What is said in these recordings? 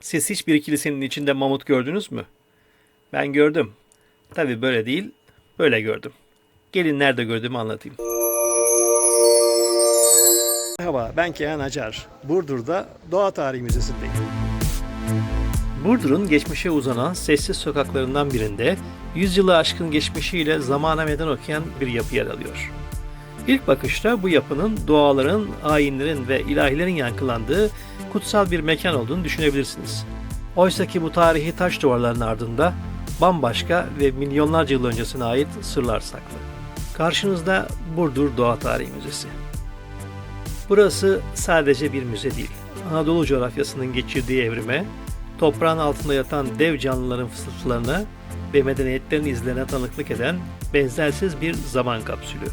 Siz hiç bir kilisenin içinde mamut gördünüz mü? Ben gördüm. Tabii böyle değil, böyle gördüm. Gelin nerede gördüğümü anlatayım. Merhaba, ben Kehan Acar. Burdur'da Doğa Tarihi Müzesi'ndeyim. Burdur'un geçmişe uzanan sessiz sokaklarından birinde 100 yılı aşkın geçmişiyle zamana meydan okuyan bir yapı yer alıyor. İlk bakışta bu yapının doğaların, ayinlerin ve ilahilerin yankılandığı kutsal bir mekan olduğunu düşünebilirsiniz. Oysa ki bu tarihi taş duvarların ardında bambaşka ve milyonlarca yıl öncesine ait sırlar saklı. Karşınızda Burdur Doğa Tarihi Müzesi. Burası sadece bir müze değil, Anadolu coğrafyasının geçirdiği evrime, toprağın altında yatan dev canlıların fısıltılarına ve medeniyetlerin izlerine tanıklık eden benzersiz bir zaman kapsülü.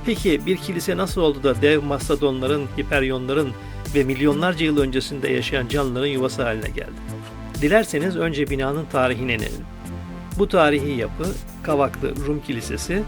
Peki bir kilise nasıl oldu da dev mastodonların, hiperyonların ve milyonlarca yıl öncesinde yaşayan canlıların yuvası haline geldi? Dilerseniz önce binanın tarihine inelim. Bu tarihi yapı, Kavaklı Rum Kilisesi,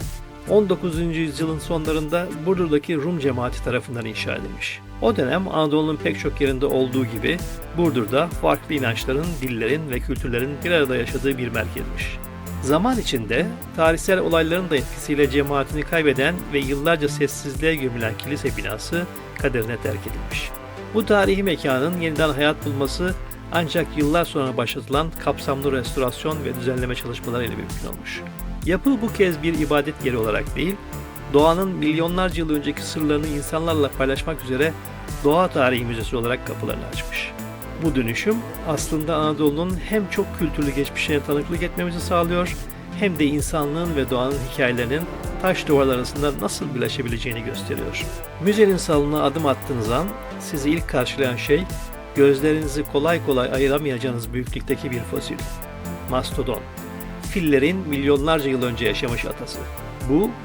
19. yüzyılın sonlarında Burdur'daki Rum cemaati tarafından inşa edilmiş. O dönem Anadolu'nun pek çok yerinde olduğu gibi Burdur'da farklı inançların, dillerin ve kültürlerin bir arada yaşadığı bir merkezmiş. Zaman içinde tarihsel olayların da etkisiyle cemaatini kaybeden ve yıllarca sessizliğe gömülen kilise binası kaderine terk edilmiş. Bu tarihi mekanın yeniden hayat bulması ancak yıllar sonra başlatılan kapsamlı restorasyon ve düzenleme çalışmalarıyla mümkün olmuş. Yapı bu kez bir ibadet yeri olarak değil, doğanın milyonlarca yıl önceki sırlarını insanlarla paylaşmak üzere Doğa Tarihi Müzesi olarak kapılarını açmış. Bu dönüşüm aslında Anadolu'nun hem çok kültürlü geçmişine tanıklık etmemizi sağlıyor, hem de insanlığın ve doğanın hikayelerinin taş duvarlar arasında nasıl birleşebileceğini gösteriyor. Müzenin salonuna adım attığınız an sizi ilk karşılayan şey, gözlerinizi kolay kolay ayıramayacağınız büyüklükteki bir fosil. Mastodon. Fillerin milyonlarca yıl önce yaşamış atası.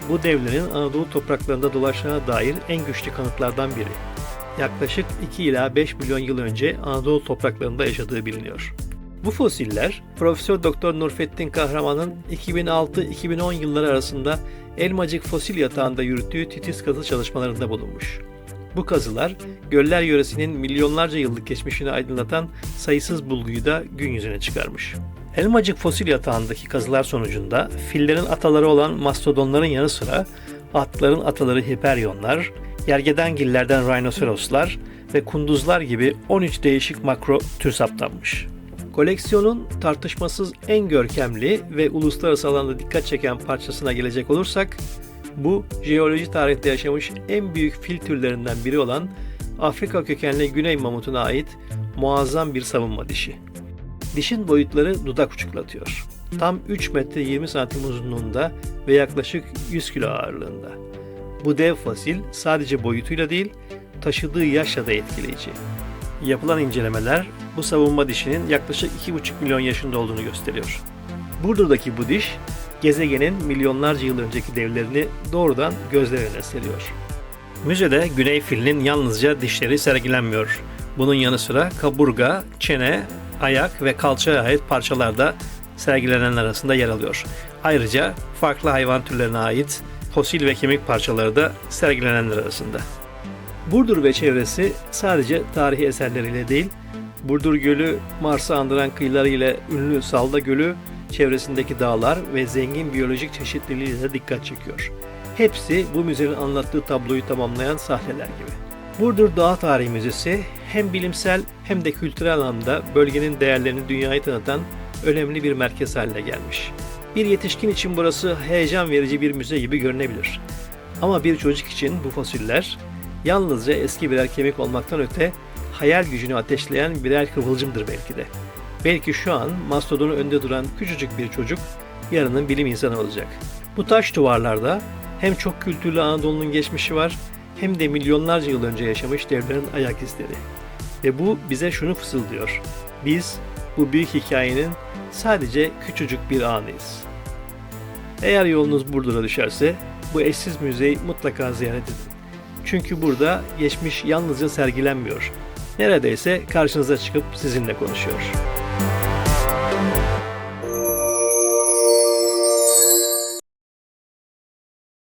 Bu devlerin Anadolu topraklarında dolaştığına dair en güçlü kanıtlardan biri. Yaklaşık 2 ila 5 milyon yıl önce Anadolu topraklarında yaşadığı biliniyor. Bu fosiller, Profesör Doktor Nurfettin Kahraman'ın 2006-2010 yılları arasında Elmacık Fosil Yatağı'nda yürüttüğü titiz kazı çalışmalarında bulunmuş. Bu kazılar, göller yöresinin milyonlarca yıllık geçmişini aydınlatan sayısız bulguyu da gün yüzüne çıkarmış. Elmacık Fosil Yatağı'ndaki kazılar sonucunda fillerin ataları olan mastodonların yanı sıra atların ataları hiperyonlar, gergedengillerden rinoseroslar ve kunduzlar gibi 13 değişik makro tür saptanmış. Koleksiyonun tartışmasız en görkemli ve uluslararası alanda dikkat çeken parçasına gelecek olursak, bu jeoloji tarihte yaşamış en büyük fil türlerinden biri olan Afrika kökenli güney mamutuna ait muazzam bir savunma dişi. Dişin boyutları dudak uçuklatıyor. Tam 3 metre 20 santim uzunluğunda ve yaklaşık 100 kilo ağırlığında. Bu dev fosil sadece boyutuyla değil, taşıdığı yaşla da etkileyici. Yapılan incelemeler bu savunma dişinin yaklaşık 2,5 milyon yaşında olduğunu gösteriyor. Burdur'daki bu diş, gezegenin milyonlarca yıl önceki devlerini doğrudan gözler önüne seriyor. Müzede güney filinin yalnızca dişleri sergilenmiyor. Bunun yanı sıra kaburga, çene, ayak ve kalçaya ait parçalar da sergilenenler arasında yer alıyor. Ayrıca farklı hayvan türlerine ait fosil ve kemik parçaları da sergilenenler arasında. Burdur ve çevresi sadece tarihi eserleriyle değil, Burdur Gölü, Mars'ı andıran kıyıları ile ünlü Salda Gölü, çevresindeki dağlar ve zengin biyolojik çeşitliliğiyle de dikkat çekiyor. Hepsi bu müzenin anlattığı tabloyu tamamlayan sahneler gibi. Burdur Doğa Tarihi Müzesi hem bilimsel hem de kültürel anlamda bölgenin değerlerini dünyaya tanıtan önemli bir merkez haline gelmiş. Bir yetişkin için burası heyecan verici bir müze gibi görünebilir. Ama bir çocuk için bu fosiller yalnızca eski birer kemik olmaktan öte hayal gücünü ateşleyen birer kıvılcımdır belki de. Belki şu an mastodonu önde duran küçücük bir çocuk yarının bilim insanı olacak. Bu taş duvarlarda hem çok kültürlü Anadolu'nun geçmişi var hem de milyonlarca yıl önce yaşamış devlerin ayak izleri. Ve bu bize şunu fısıldıyor. Biz bu büyük hikayenin sadece küçücük bir anıyız. Eğer yolunuz Burdur'a düşerse bu eşsiz müzeyi mutlaka ziyaret edin. Çünkü burada geçmiş yalnızca sergilenmiyor. Neredeyse karşınıza çıkıp sizinle konuşuyor.